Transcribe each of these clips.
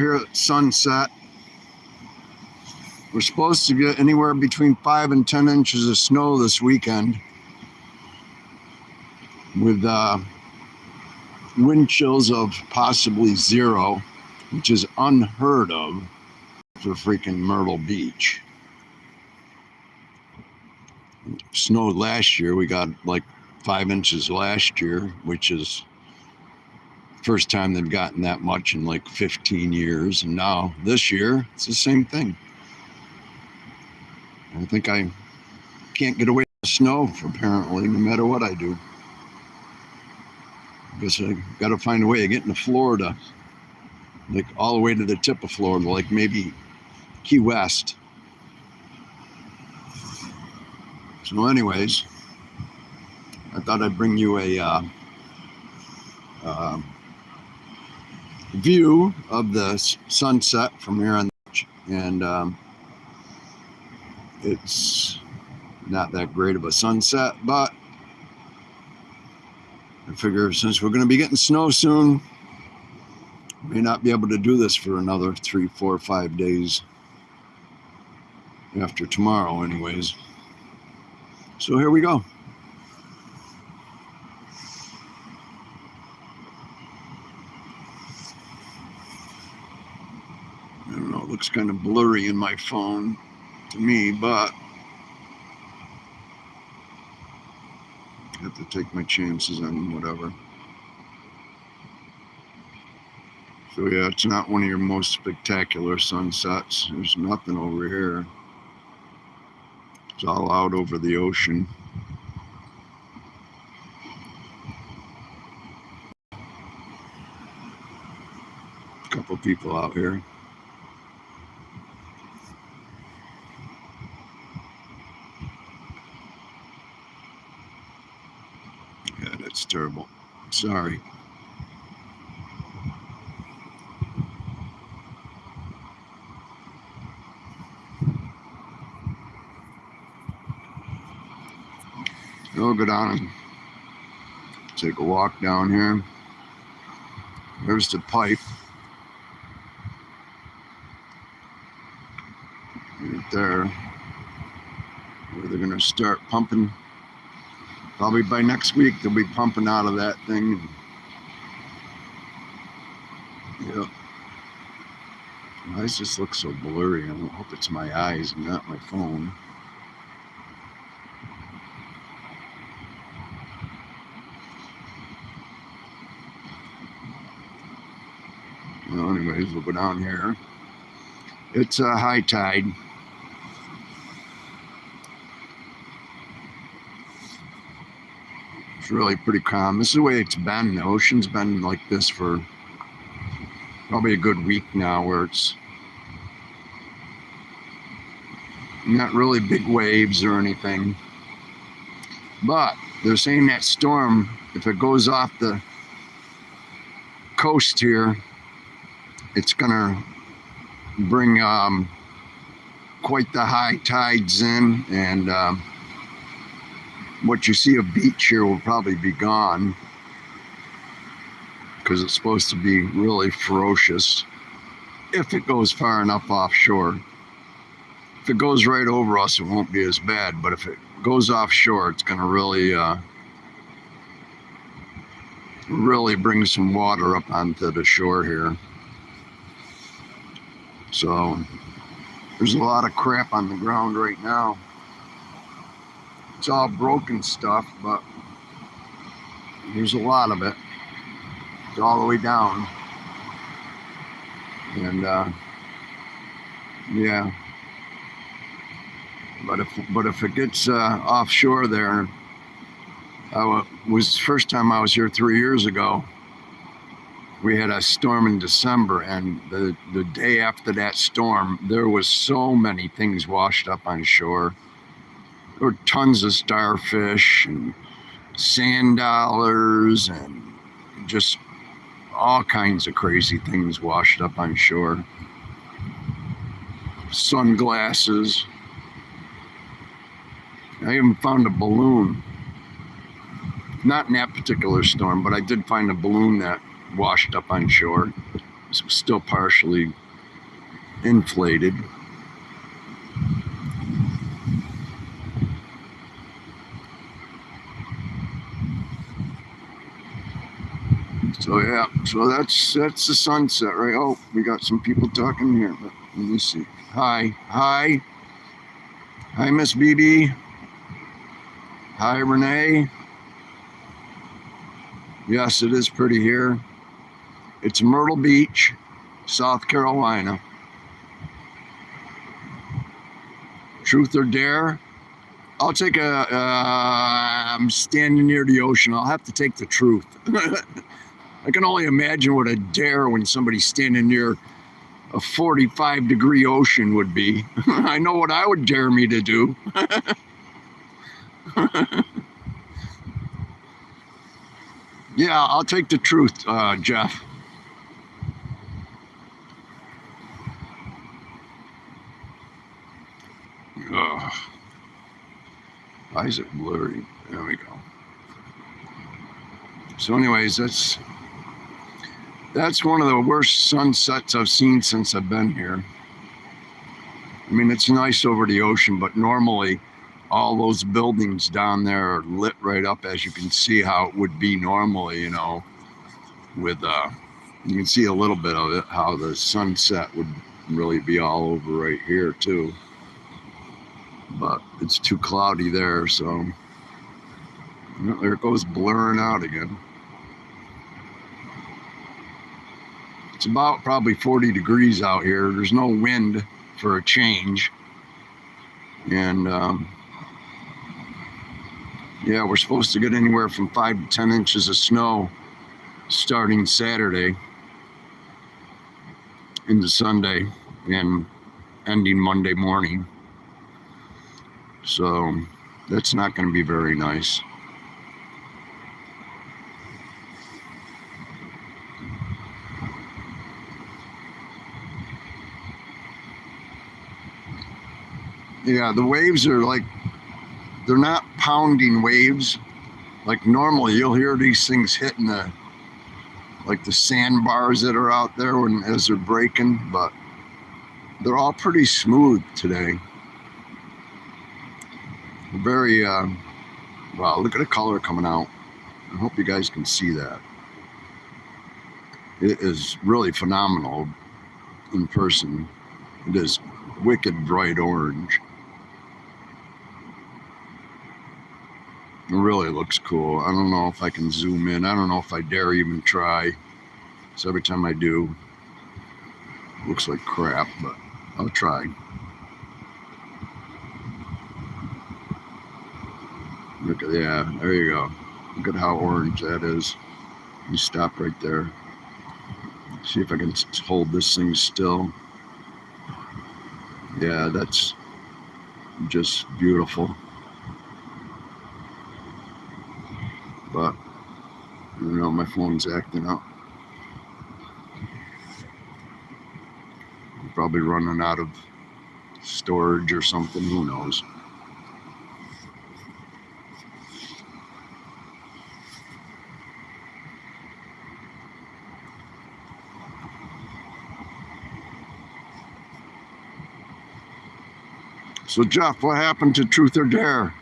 Here at sunset, we're supposed to get anywhere between 5 and 10 inches of snow this weekend, with wind chills of possibly 0, which is unheard of for freaking Myrtle Beach. Snowed last year. We got like 5 inches last year, which is first time they've gotten that much in like 15 years. And now this year, it's the same thing. I think I can't get away from snow, apparently, no matter what I do. I guess I got to find a way of getting to Florida, like all the way to the tip of Florida, like maybe Key West. So anyways, I thought I'd bring you a view of the sunset from here on the beach. And it's not that great of a sunset, but I figure since we're going to be getting snow soon, may not be able to do this for another 3, 4, 5 days after tomorrow anyways. So here we go. I don't know, it looks kind of blurry in my phone to me, but I have to take my chances on whatever. So yeah, it's not one of your most spectacular sunsets. There's nothing over here. It's all out over the ocean. A couple people out here. Yeah, that's terrible. Sorry. I'll go down and take a walk down here. There's the pipe. Right there. Where they're going to start pumping. Probably by next week, they'll be pumping out of that thing. Yep. Why does this look so blurry? I hope it's my eyes and not my phone. Well, anyways, we'll go down here. It's a high tide. It's really pretty calm. This is the way it's been. The ocean's been like this for probably a good week now, where it's not really big waves or anything. But they're saying that storm, if it goes off the coast here, it's gonna bring quite the high tides in, and what you see of beach here will probably be gone, because it's supposed to be really ferocious if it goes far enough offshore. If it goes right over us, it won't be as bad, but if it goes offshore, it's gonna really bring some water up onto the shore here. So there's a lot of crap on the ground right now. It's all broken stuff, but there's a lot of it. It's all the way down. And yeah. But if it gets offshore there, first time I was here 3 years ago. We had a storm in December, and the day after that storm, there was so many things washed up on shore. There were tons of starfish and sand dollars and just all kinds of crazy things washed up on shore. Sunglasses. I even found a balloon. Not in that particular storm, but I did find a balloon that washed up on shore. still partially inflated. So yeah, so that's the sunset, right? Oh, we got some people talking here. But let me see. Hi, Miss BB. Hi, Renee. Yes, it is pretty here. It's Myrtle Beach, South Carolina. Truth or dare? I'll take I'm standing near the ocean. I'll have to take the truth. I can only imagine what a dare when somebody's standing near a 45-degree ocean would be. I know what I would dare me to do. Yeah, I'll take the truth, Jeff. Ugh. Why is it blurry? There we go. So anyways, that's one of the worst sunsets I've seen since I've been here. I mean, it's nice over the ocean, but normally all those buildings down there are lit right up, as you can see how it would be normally, you know, with you can see a little bit of it, how the sunset would really be all over right here too. But it's too cloudy there, so there it goes blurring out again. It's about probably 40 degrees out here. There's no wind for a change. And yeah, we're supposed to get anywhere from 5 to 10 inches of snow starting Saturday into Sunday and ending Monday morning. So that's not going to be very nice. Yeah, the waves are like, they're not pounding waves. Like normally you'll hear these things hitting the sandbars that are out there as they're breaking, but they're all pretty smooth today. Very, wow, look at the color coming out. I hope you guys can see that. It is really phenomenal in person. It is wicked bright orange. It really looks cool. I don't know if I can zoom in. I don't know if I dare even try. So every time I do, it looks like crap, but I'll try. Look at, yeah, there you go. Look at how orange that is. You stop right there. See if I can hold this thing still. Yeah, that's just beautiful. But, you know, my phone's acting up. I'm probably running out of storage or something, who knows. So Jeff, what happened to Truth or Dare?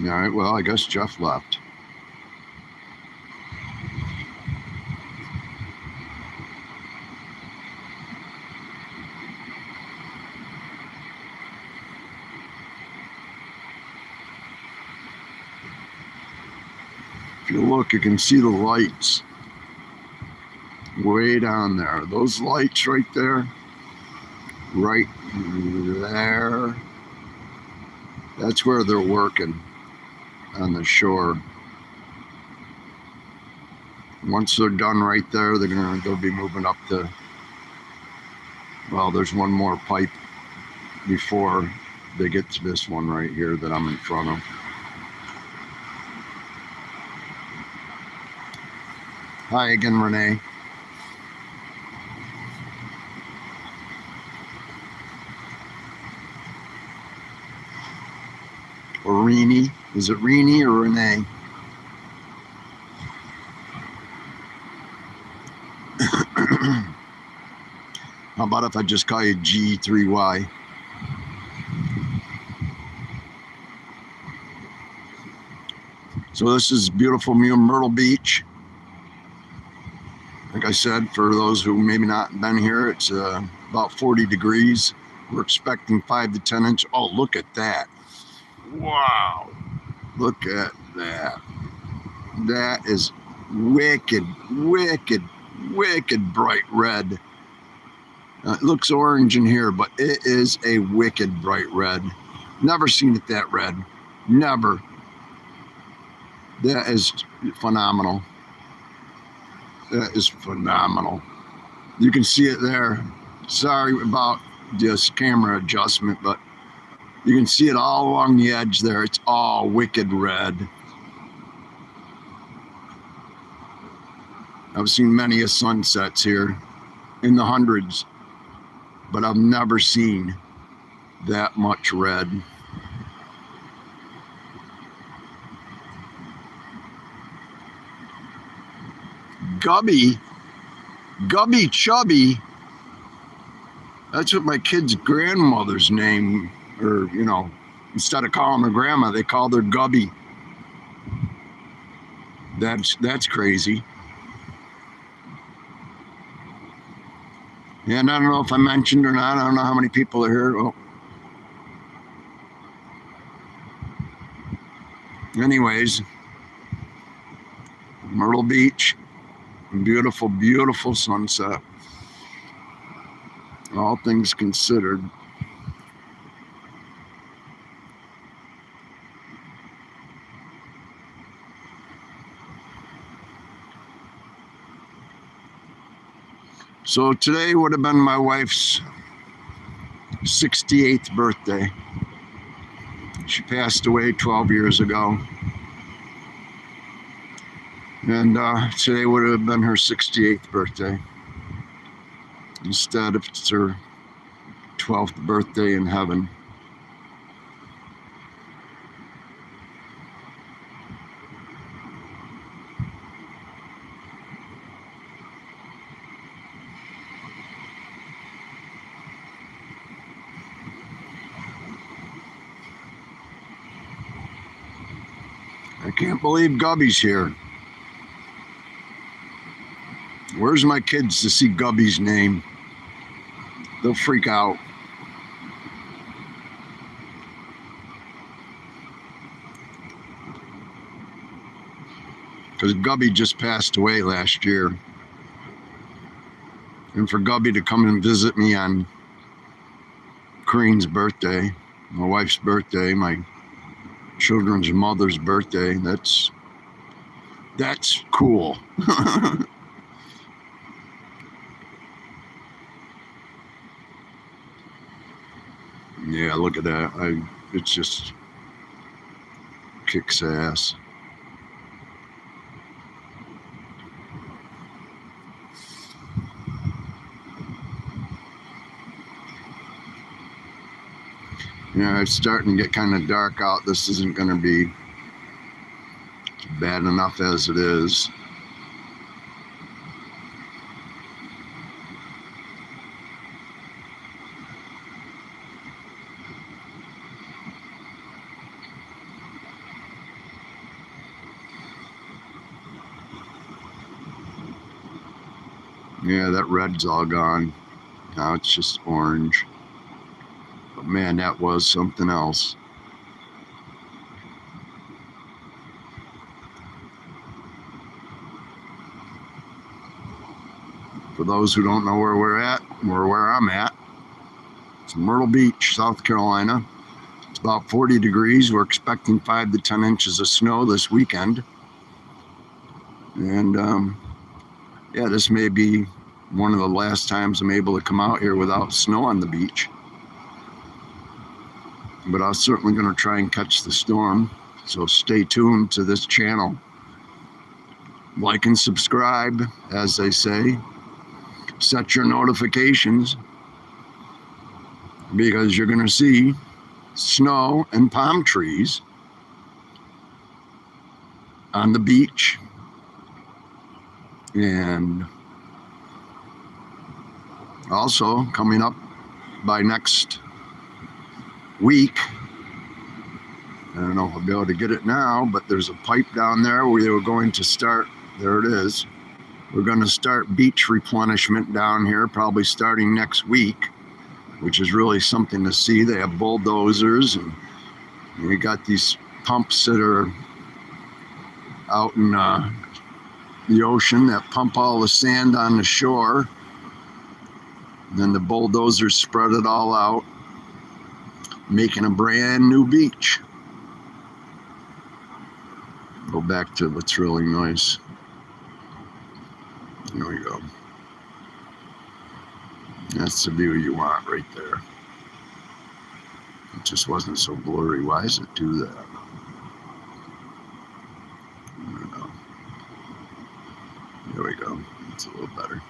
All right, well, I guess Jeff left. If you look, you can see the lights way down there. Those lights right there, that's where they're working on the shore. Once they're done right there, they'll be moving up to, well, there's one more pipe before they get to this one right here that I'm in front of. Hi again, Renee. Or Renee. Is it Renee or Renee? How about if I just call you G3Y? So this is beautiful Myrtle Beach. Like I said, for those who maybe not been here, it's about 40 degrees. We're expecting 5 to 10 inches. Oh, look at that. Wow. Look at that. That is wicked, wicked, wicked bright red. It looks orange in here, but it is a wicked bright red. Never seen it that red. Never. That is phenomenal. That is phenomenal. You can see it there. Sorry about this camera adjustment, but you can see it all along the edge there. It's all wicked red. I've seen many sunsets here in the hundreds, but I've never seen that much red. Gubby Chubby. That's what my kid's grandmother's name, or, you know, instead of calling her grandma, they called her Gubby. That's crazy. And I don't know if I mentioned or not. I don't know how many people are here. Oh. Anyways, Myrtle Beach, beautiful, beautiful sunset. All things considered. So today would have been my wife's 68th birthday. She passed away 12 years ago. And today would have been her 68th birthday. Instead, it's her 12th birthday in heaven. I can't believe Gubby's here. Where's my kids to see Gubby's name? They'll freak out. Because Gubby just passed away last year. And for Gubby to come and visit me on Corrine's birthday, my wife's birthday, my children's mother's birthday, that's cool. Yeah, look at that. It's just kicks ass. Yeah, it's starting to get kind of dark out. This isn't going to be bad enough as it is. Yeah, that red's all gone. Now it's just orange. But man, that was something else. For those who don't know where we're at, or where I'm at, it's Myrtle Beach, South Carolina. It's about 40 degrees. We're expecting 5 to 10 inches of snow this weekend. And yeah, this may be one of the last times I'm able to come out here without snow on the beach. But I'm certainly going to try and catch the storm. So stay tuned to this channel. Like and subscribe, as they say. Set your notifications because you're going to see snow and palm trees on the beach. And also coming up by next week, I don't know if I'll be able to get it now, but there's a pipe down there where they were going to start. There it is. We're going to start beach replenishment down here, probably starting next week, which is really something to see. They have bulldozers, and we got these pumps that are out in the ocean that pump all the sand on the shore. And then the bulldozers spread it all out, making a brand new beach. Go back to what's really nice. There we go. That's the view you want right there. It just wasn't so blurry. Why does it do that? I don't know. There we go. It's a little better.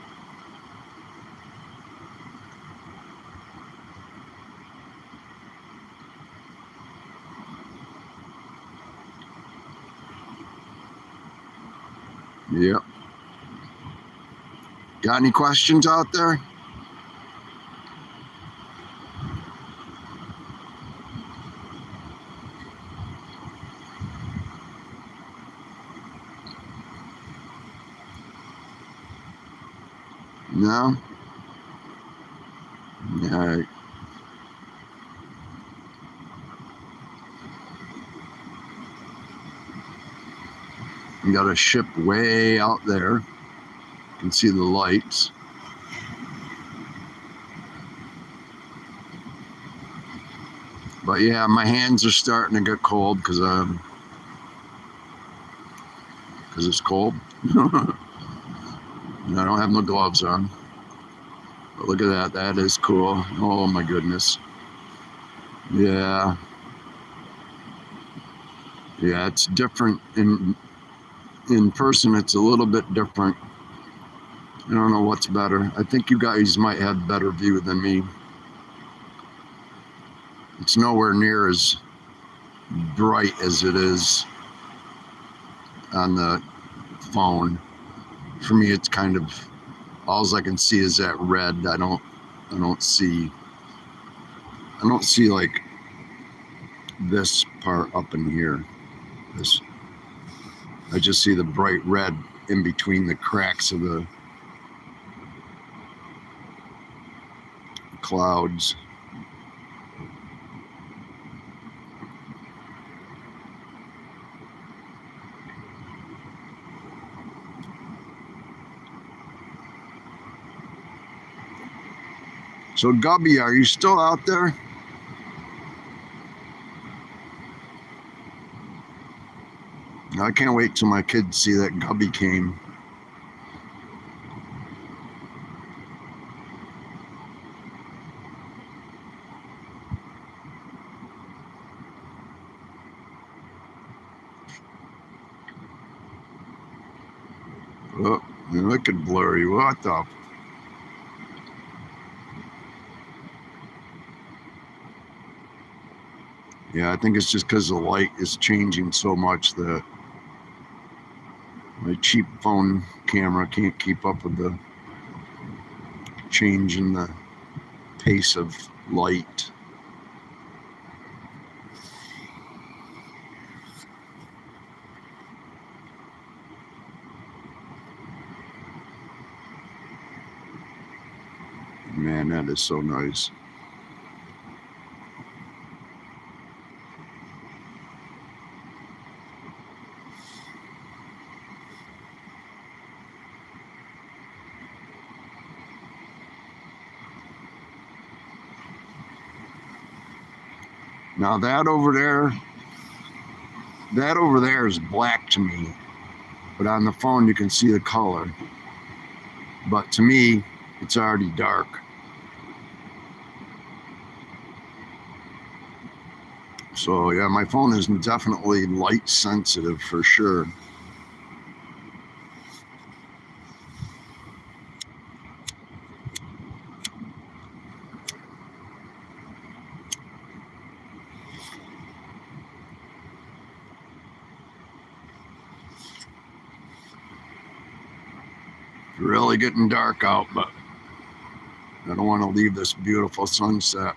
Yep. Got any questions out there? No? All right. You got a ship way out there. You can see the lights. But yeah, my hands are starting to get cold because it's cold. I don't have no gloves on. But look at that. That is cool. Oh my goodness. Yeah. Yeah, it's different in person. It's a little bit different. I don't know what's better. I think you guys might have better view than me. It's nowhere near as bright as it is on the phone. For me, it's kind of all I can see is that red. I don't see like this part up in here. I just see the bright red in between the cracks of the clouds. So Gubby, are you still out there? I can't wait till my kids see that Gubby came. Oh, look at blurry. What the? Yeah, I think it's just because the light is changing so much that my cheap phone camera can't keep up with the change in the pace of light. Man, that is so nice. Now that over there is black to me, but on the phone you can see the color. But to me, it's already dark. So yeah, my phone is definitely light sensitive for sure. really getting dark out, but I don't want to leave this beautiful sunset.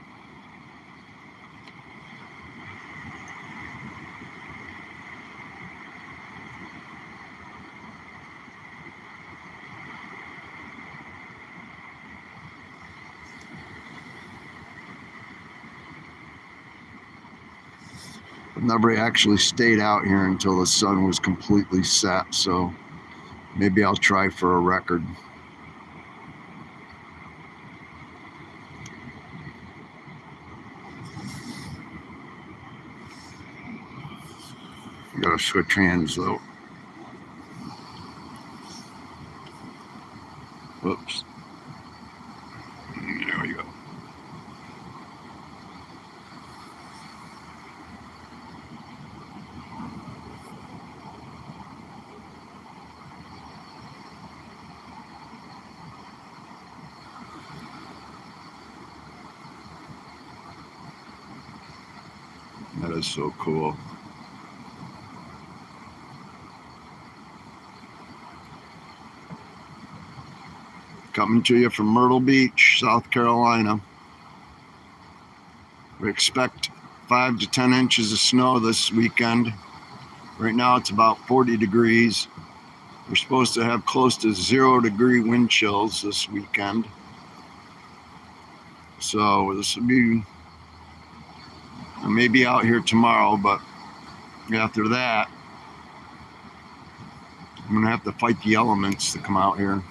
I've never actually stayed out here until the sun was completely set, so maybe I'll try for a record. Gotta switch hands though. Whoops. There we go. That is so cool. Coming to you from Myrtle Beach, South Carolina. We expect 5 to 10 inches of snow this weekend. Right now it's about 40 degrees. We're supposed to have close to 0-degree wind chills this weekend. So this will be, I may be out here tomorrow, but after that, I'm gonna have to fight the elements to come out here.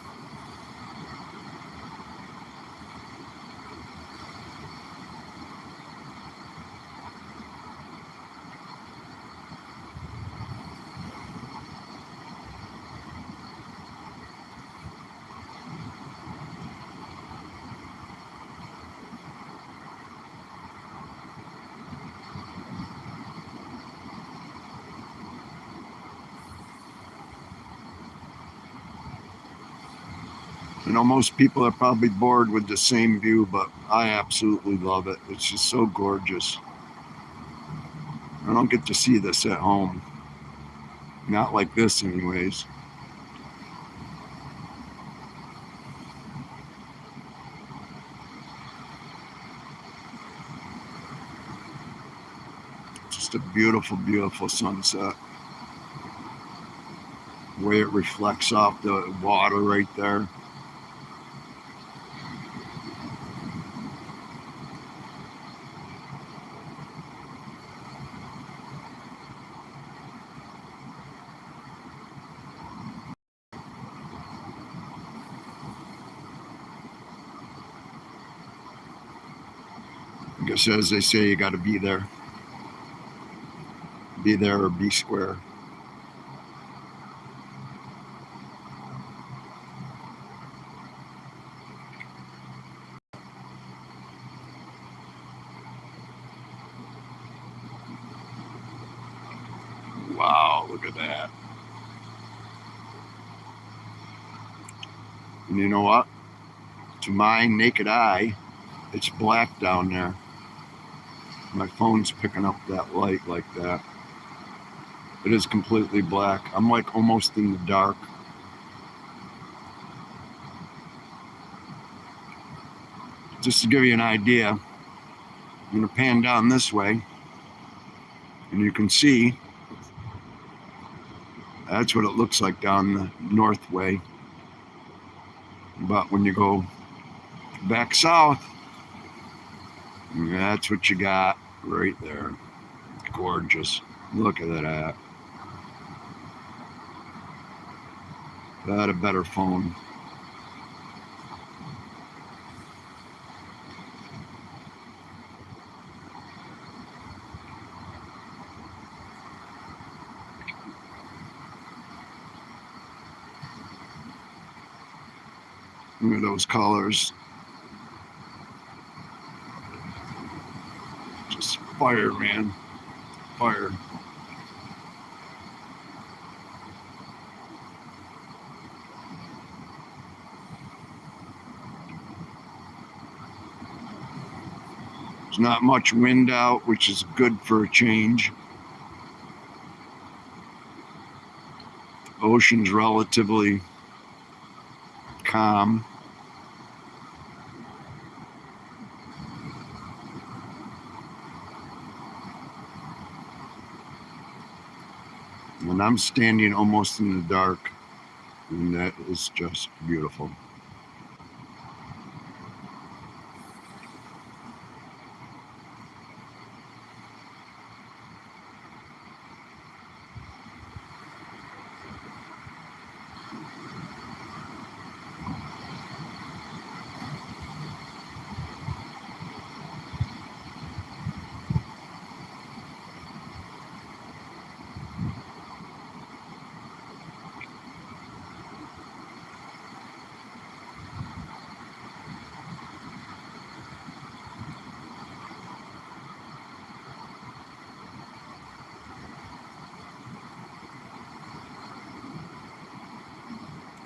I know most people are probably bored with the same view, but I absolutely love it. It's just so gorgeous. I don't get to see this at home. Not like this anyways. Just a beautiful, beautiful sunset. The way it reflects off the water right there. I guess as they say, you got to be there. Be there or be square. Wow, look at that. And you know what? To my naked eye, it's black down there. My phone's picking up that light like that. It is completely black. I'm like almost in the dark. Just to give you an idea, I'm going to pan down this way, and you can see that's what it looks like down the north way. But when you go back south, that's what you got right there. Gorgeous. Look at that. If I had a better phone. Look at those colors. Just fire, man. Fire. There's not much wind out, which is good for a change. Ocean's relatively sasbeach.com. And I'm standing almost in the dark, and that is just beautiful.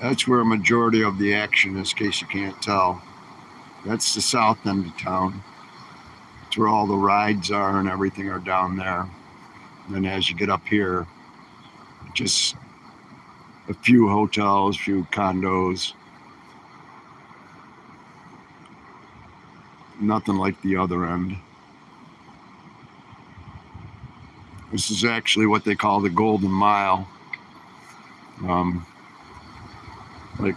That's where a majority of the action is, in case you can't tell. That's the south end of town. It's where all the rides are and everything are down there. And then as you get up here, just a few hotels, a few condos. Nothing like the other end. This is actually what they call the Golden Mile. Like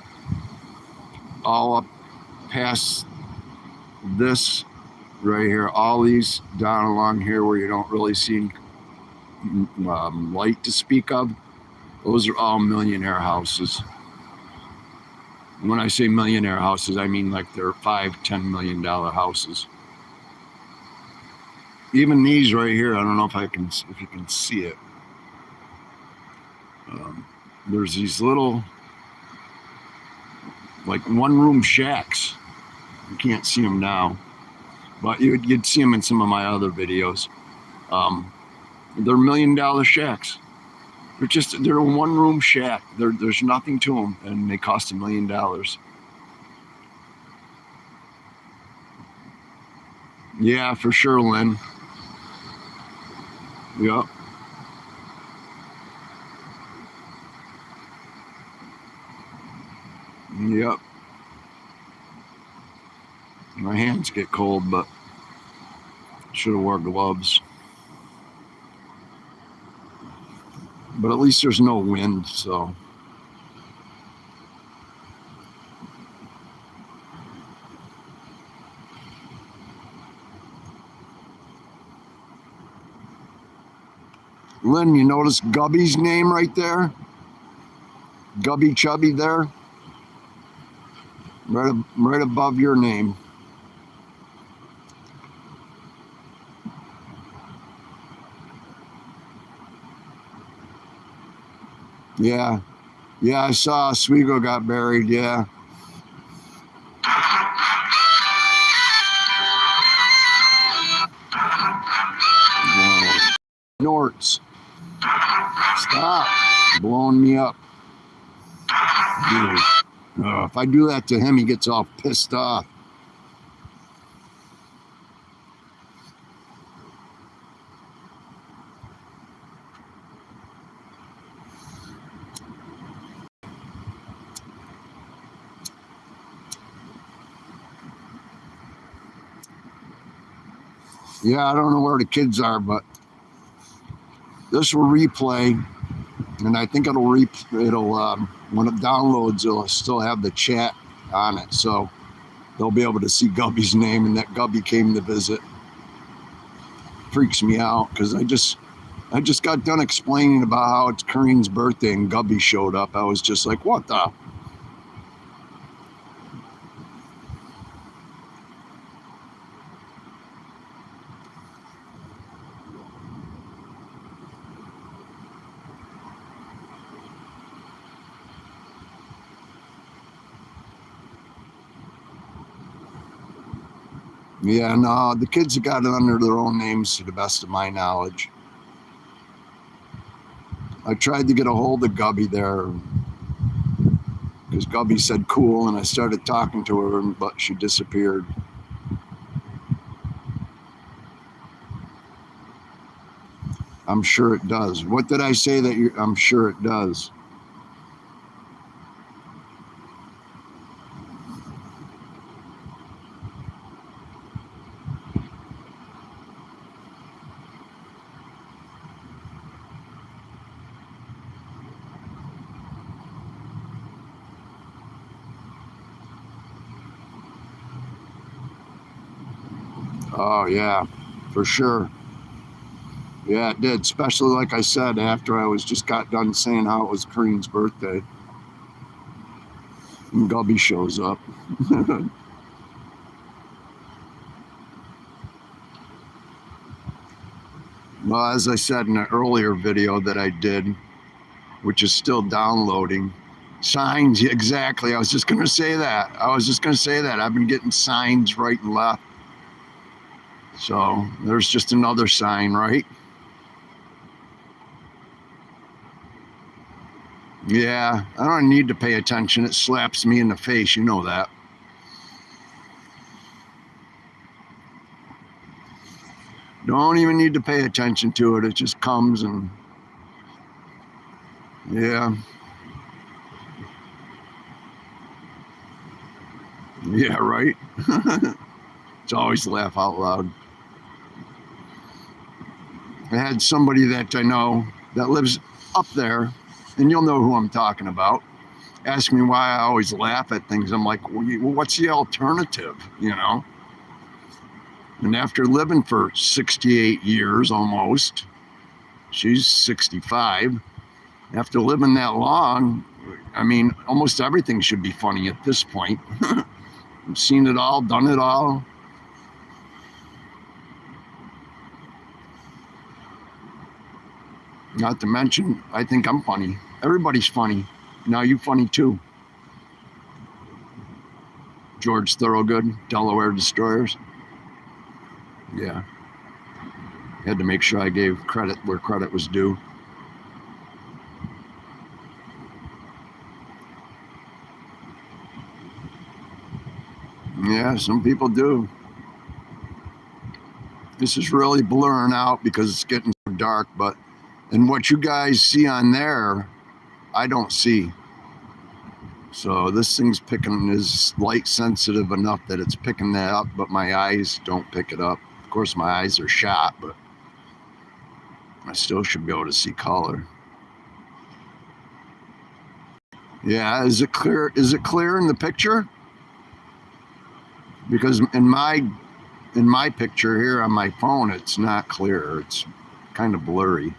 all up past this right here, all these down along here where you don't really see light to speak of, those are all millionaire houses. When I say millionaire houses, I mean like they're $5-10 million houses. Even these right here, I don't know if you can see it. There's these little like one-room shacks. You can't see them now, but you'd see them in some of my other videos. They're $1 million shacks. They're a one-room shack. There's nothing to them, and they cost $1 million. Yeah, for sure, Lynn. Yep. Yep. My hands get cold, but should have wore gloves. But at least there's no wind, so. Lynn, you notice Gubby's name right there? Gubby Chubby there? Right above your name. Yeah. Yeah, I saw Oswego got buried, yeah. Whoa. Norts. Stop blowing me up. Dude. If I do that to him, he gets all pissed off. Yeah, I don't know where the kids are, but this will replay, and I think it'll when it downloads, it'll still have the chat on it, so they'll be able to see Gubby's name and that Gubby came to visit. Freaks me out because I just got done explaining about how it's Kareem's birthday and Gubby showed up. I was just like, what the? Yeah, no, the kids have got it under their own names to the best of my knowledge. I tried to get a hold of Gubby there because Gubby said cool, and I started talking to her, but she disappeared. I'm sure it does. What did I say that I'm sure it does? Oh yeah, for sure. Yeah, it did. Especially like I said, after I was just got done saying how it was Kareem's birthday, and Gubby shows up. Well, as I said in an earlier video that I did, which is still downloading, signs, exactly. I was just going to say that. I've been getting signs right and left. So there's just another sign, right? Yeah, I don't need to pay attention. It slaps me in the face. You know that. Don't even need to pay attention to it. It just comes and, yeah. Yeah, right. It's always laugh out loud. I had somebody that I know that lives up there, and you'll know who I'm talking about, ask me why I always laugh at things. I'm like, well, what's the alternative, you know? And after living for 68 years almost, she's 65. After living that long, I mean, almost everything should be funny at this point. I've seen it all, done it all. Not to mention, I think I'm funny. Everybody's funny. Now you funny too. George Thorogood, Delaware Destroyers. Yeah. Had to make sure I gave credit where credit was due. Yeah, some people do. This is really blurring out because it's getting so dark, but and what you guys see on there, I don't see. So this thing's picking is light sensitive enough that it's picking that up, but my eyes don't pick it up. Of course, my eyes are shot, but I still should be able to see color. Yeah, is it clear? Is it clear in the picture? Because in my picture here on my phone, it's not clear. It's kind of blurry.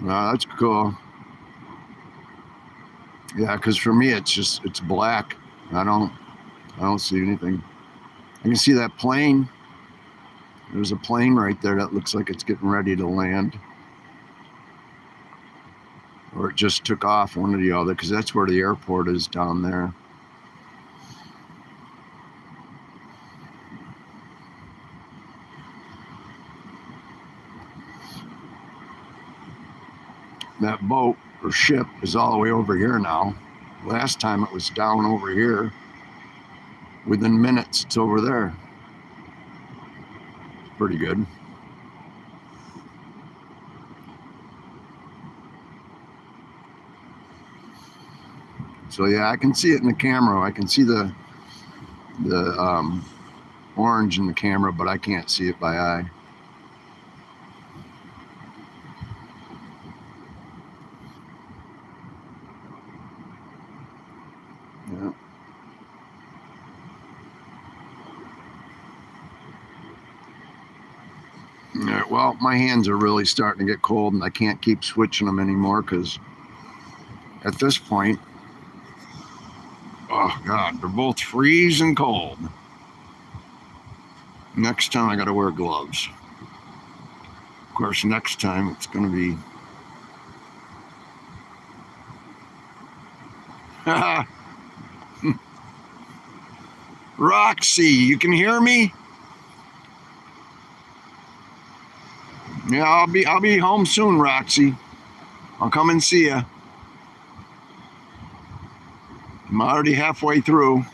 That's cool. Yeah, because for me, it's black. I don't I don't see anything. I can see that plane. There's a plane right there that looks like it's getting ready to land. Or it just took off, one or the other, because that's where the airport is down there. That boat or ship is all the way over here now. Last time it was down over here. Within minutes, it's over there. Pretty good. So yeah, I can see it in the camera. I can see the orange in the camera, but I can't see it by eye. Yeah. Yeah, well, my hands are really starting to get cold, and I can't keep switching them anymore because at this point, oh God, they're both freezing cold. Next time I got to wear gloves. Of course, next time it's going to be. Roxy, you can hear me? Yeah, I'll be home soon, Roxy. I'll come and see you. I'm already halfway through.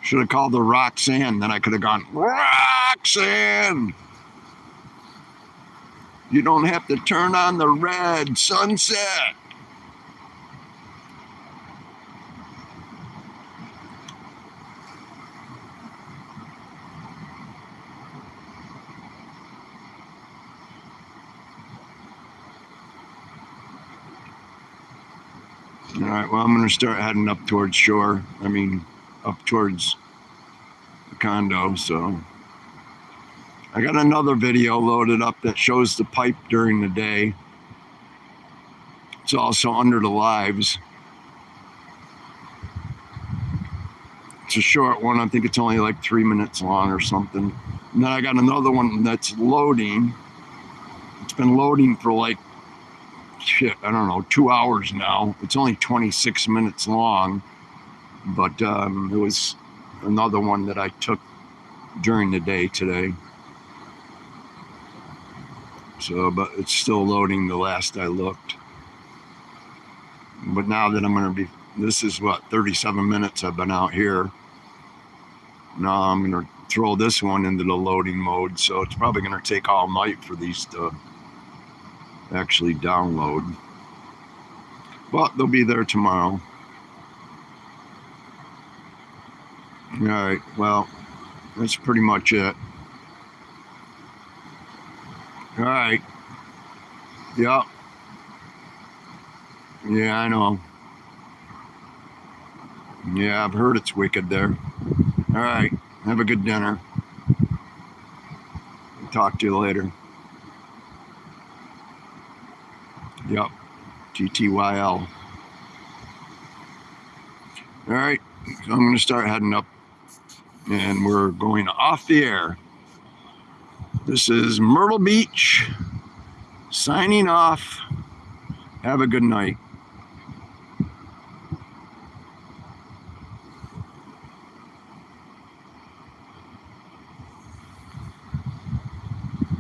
Should have called her Roxanne, then I could have gone, Roxanne! You don't have to turn on the red sunset. All right, well, I'm going to start heading up towards shore. I mean, up towards the condo, so. I got another video loaded up that shows the pipe during the day. It's also under the lives. It's a short one. I think it's only like 3 minutes long or something. And then I got another one that's loading. It's been loading for like, shit, I don't know, 2 hours now. It's only 26 minutes long. But it was another one that I took during the day today. So, but it's still loading the last I looked. But now that I'm going to be, this is what, 37 minutes I've been out here. Now I'm going to throw this one into the loading mode. So it's probably going to take all night for these to actually download. But they'll be there tomorrow. All right, well, that's pretty much it. All right. Yep. Yeah, I know. Yeah, I've heard it's wicked there. All right. Have a good dinner. Talk to you later. Yep. GTYL. All right. So I'm going to start heading up. And we're going off the air. This is Myrtle Beach signing off. Have a good night.